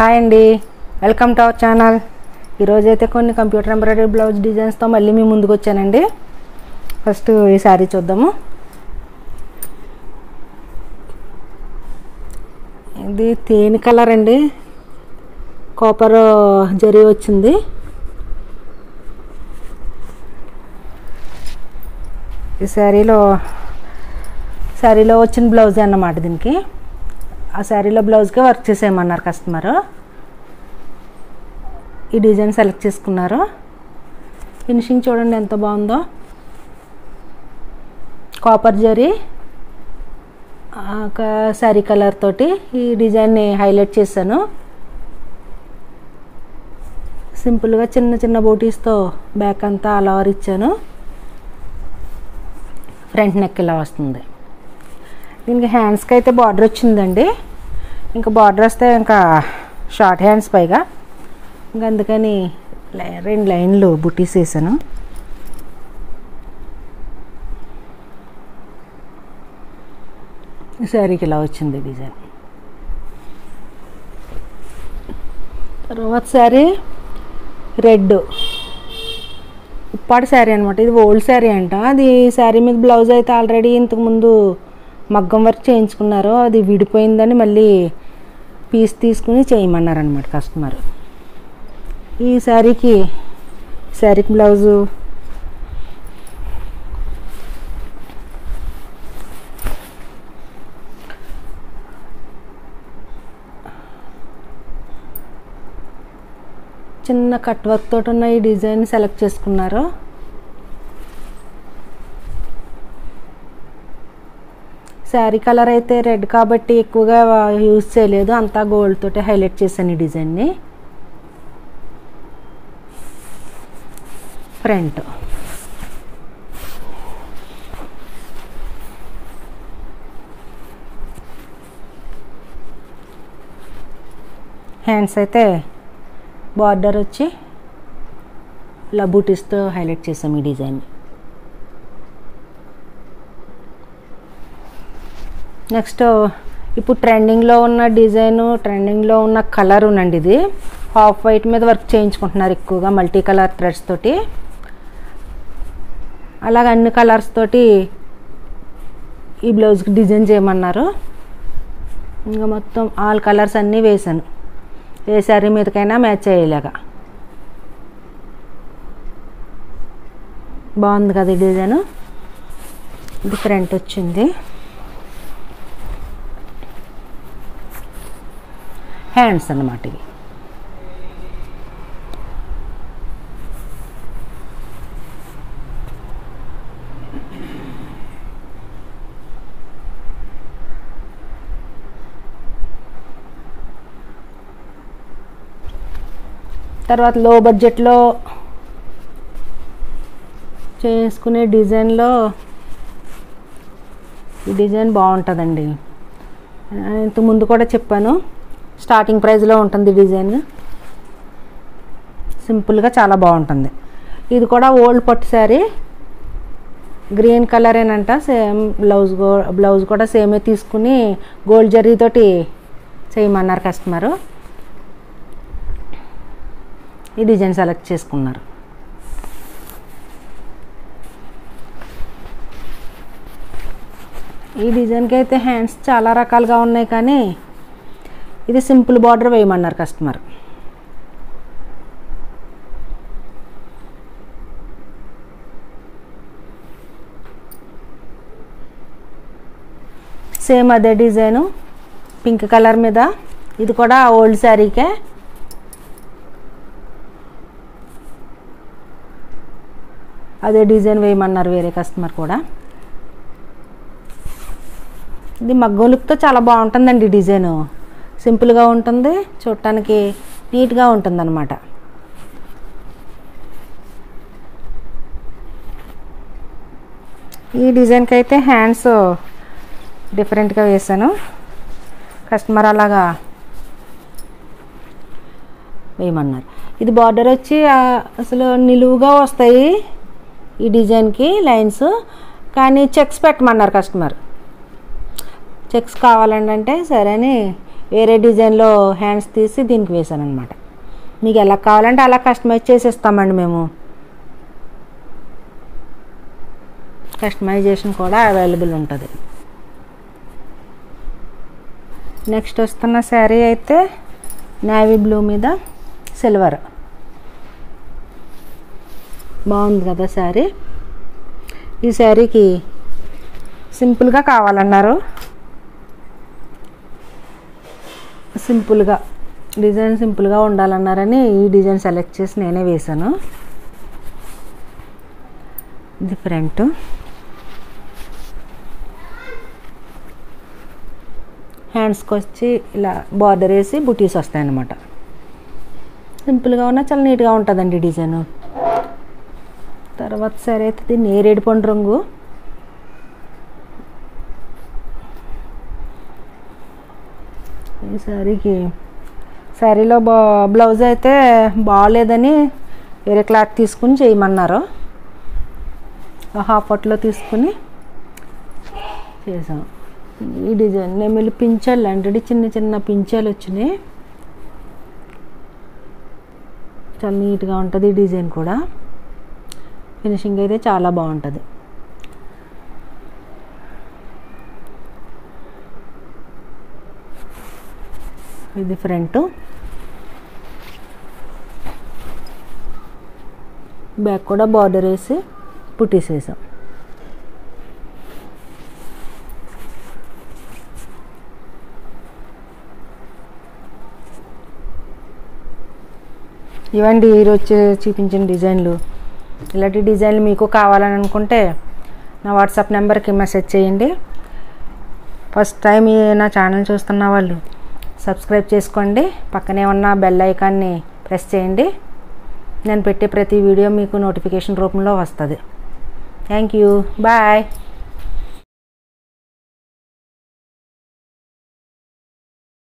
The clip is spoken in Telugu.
హాయ్ అండి, వెల్కమ్ టు అవర్ ఛానల్. ఈరోజైతే కొన్ని కంప్యూటర్ ఎంబ్రాయిడరీ బ్లౌజ్ డిజైన్స్తో మళ్ళీ మీ ముందుకు వచ్చానండి. ఫస్ట్ ఈ శారీ చూద్దాము. ఇది తేనె కలర్ అండి, కాపర్ జరీ వచ్చింది. ఈ శారీలో వచ్చిన బ్లౌజ్ అన్నమాట. దీనికి ఆ శారీలో బ్లౌజ్కే వర్క్ చేసేయమన్నారు కస్టమరు. ఈ డిజైన్ సెలెక్ట్ చేసుకున్నారు. ఫినిషింగ్ చూడండి ఎంత బాగుందో. కాపర్ జరీ ఒక శారీ కలర్ తోటి ఈ డిజైన్ని హైలైట్ చేశాను. సింపుల్గా చిన్న చిన్న బూటీస్తో బ్యాక్ అంతా అలా ఇచ్చాను. ఫ్రంట్ నెక్ ఇలా వస్తుంది. దీనికి హ్యాండ్స్కి అయితే బార్డర్ వచ్చిందండి. ఇంకా బార్డర్ వస్తే ఇంకా షార్ట్ హ్యాండ్స్ పైగా, ఇంకా అందుకని 2 లైన్లు బుటీస్ వేసాను. శారీకి ఇలా వచ్చింది డిజైన్. తర్వాత శారీ రెడ్ ఉప్పాడు శారీ అనమాట. ఇది ఓల్డ్ శారీ అంట. అది శారీ మీద బ్లౌజ్ అయితే ఆల్రెడీ ఇంతకుముందు మగ్గం వర్క్ చేయించుకున్నారు. అది విడిపోయిందని మళ్ళీ పీస్ తీసుకుని చేయమన్నారనమాట కస్టమర్. ఈ శారీకి బ్లౌజు చిన్న కట్ వర్క్ తోటి ఉన్న ఈ డిజైన్ సెలెక్ట్ చేసుకున్నారు. శారీ కలర్ అయితే రెడ్ కాబట్టి ఎక్కువగా యూజ్ చేయలేదు, అంతా గోల్డ్ తోటి హైలైట్ చేశాను ఈ డిజైన్ని. ఫ్రంట్ హ్యాండ్స్ అయితే బార్డర్ వచ్చి ఇలా బూటీస్తో హైలైట్ చేసాం ఈ డిజైన్. నెక్స్ట్ ఇప్పుడు ట్రెండింగ్లో ఉన్న డిజైను, ట్రెండింగ్లో ఉన్న కలర్ ఉందండి. ఇది హాఫ్ వైట్ మీద వర్క్ చేయించుకుంటున్నారు ఎక్కువగా, మల్టీ కలర్ థ్రెడ్స్ తోటి. అలాగే అన్ని కలర్స్ తోటి ఈ బ్లౌజ్కి డిజైన్ చేయమన్నారు. ఇంకా మొత్తం ఆల్ కలర్స్ అన్నీ వేసాను, ఏ శారీ మీదకైనా మ్యాచ్ అయ్యేలాగా. బాగుంది కదా ఈ డిజైను. ఇది ఫ్రంట్ వచ్చింది. హ్యాండ్స్ అన్నమాట ఇవి. తర్వాత లో బడ్జెట్లో చేసుకునే డిజైన్లో ఈ డిజైన్ బాగుంటుందండి. ఇంతకుముందు కూడా చెప్పాను, స్టార్టింగ్ ప్రైస్లో ఉంటుంది డిజైన్. సింపుల్గా చాలా బాగుంటుంది. ఇది కూడా ఓల్డ్ పట్టు శారీ, గ్రీన్ కలరేనంట. సేమ్ బ్లౌజ్ కూడా సేమే తీసుకుని గోల్డ్ జరీతోటి చేయమన్నారు కస్టమరు. ఈ డిజైన్ సెలెక్ట్ చేసుకున్నారు. ఈ డిజైన్కి అయితే హ్యాండ్స్ చాలా రకాలుగా ఉన్నాయి, కానీ ఇది సింపుల్ బార్డర్ వేయమన్నారు కస్టమర్. సేమ్ అదే డిజైను పింక్ కలర్ మీద. ఇది కూడా ఓల్డ్ శారీకే. అదే డిజైన్ వేయమన్నారు వేరే కస్టమర్ కూడా. ఇది మగ్గం లుక్తో చాలా బాగుంటుందండి డిజైను. సింపుల్గా ఉంటుంది, చూడటానికి నీట్గా ఉంటుంది అన్నమాట. ఈ డిజైన్కి అయితే హ్యాండ్స్ డిఫరెంట్గా వేసాను. కస్టమర్ అలాగా వేయమన్నారు. ఇది బార్డర్ వచ్చి అసలు నిలువుగా వస్తాయి ఈ డిజైన్కి లైన్స్, కానీ చెక్స్ పెట్టమన్నారు కస్టమర్. చెక్స్ కావాలంటే సరే అని వేరే డిజైన్లో హ్యాండ్స్ తీసి దీనికి వేసాను అనమాట. మీకు ఎలా కావాలంటే అలా కస్టమైజ్ చేసి ఇస్తామండి మేము. కస్టమైజేషన్ కూడా అవైలబుల్ ఉంటుంది. నెక్స్ట్ వస్తున్న శారీ అయితే నేవీ బ్లూ మీద సిల్వర్. బాగుంది కదా శారీ. ఈ శారీకి సింపుల్గా కావాలన్నారు. సింపుల్గా డిజైన్ సింపుల్గా ఉండాలన్నారని ఈ డిజైన్ సెలెక్ట్ చేసి నేనే వేశాను. ఇది ఫ్రంట్. హ్యాండ్స్కి వచ్చి ఇలా బార్డర్ వేసి బుటీస్ వస్తాయి అన్నమాట. సింపుల్గా ఉన్నా చాలా నీట్గా ఉంటుందండి డిజైన్. తర్వాత సరే అయితే ఇది నేరేడు పండు రంగు. ఈ శారీలో బ్లౌజ్ అయితే బాగాలేదని వేరే క్లాత్ తీసుకుని చేయమన్నారు. హాఫ్ పట్లో తీసుకుని చేసాం. ఈ డిజైన్ నెమిలి పించాలు లాంటి చిన్న చిన్న పించాలు వచ్చినాయి. చాలా నీట్గా ఉంటుంది ఈ డిజైన్ కూడా. ఫినిషింగ్ అయితే చాలా బాగుంటుంది. ఇది ఫ్రంట్. బ్యాక్ కూడా బార్డర్ వేసి బుటీస్ వేసాం. ఇవండి ఈరోజు చూపించిన డిజైన్లు. ఇలాంటి డిజైన్లు మీకు కావాలని అనుకుంటే నా వాట్సాప్ నెంబర్కి మెసేజ్ చేయండి. ఫస్ట్ టైం నా ఛానల్ చూస్తున్న వాళ్ళు సబ్స్క్రైబ్ చేసుకోండి. పక్కనే ఉన్న బెల్ ఐకాన్ని ప్రెస్ చేయండి. నేను పెట్టే ప్రతి వీడియో మీకు నోటిఫికేషన్ రూపంలో వస్తుంది. Thank you. బాయ్.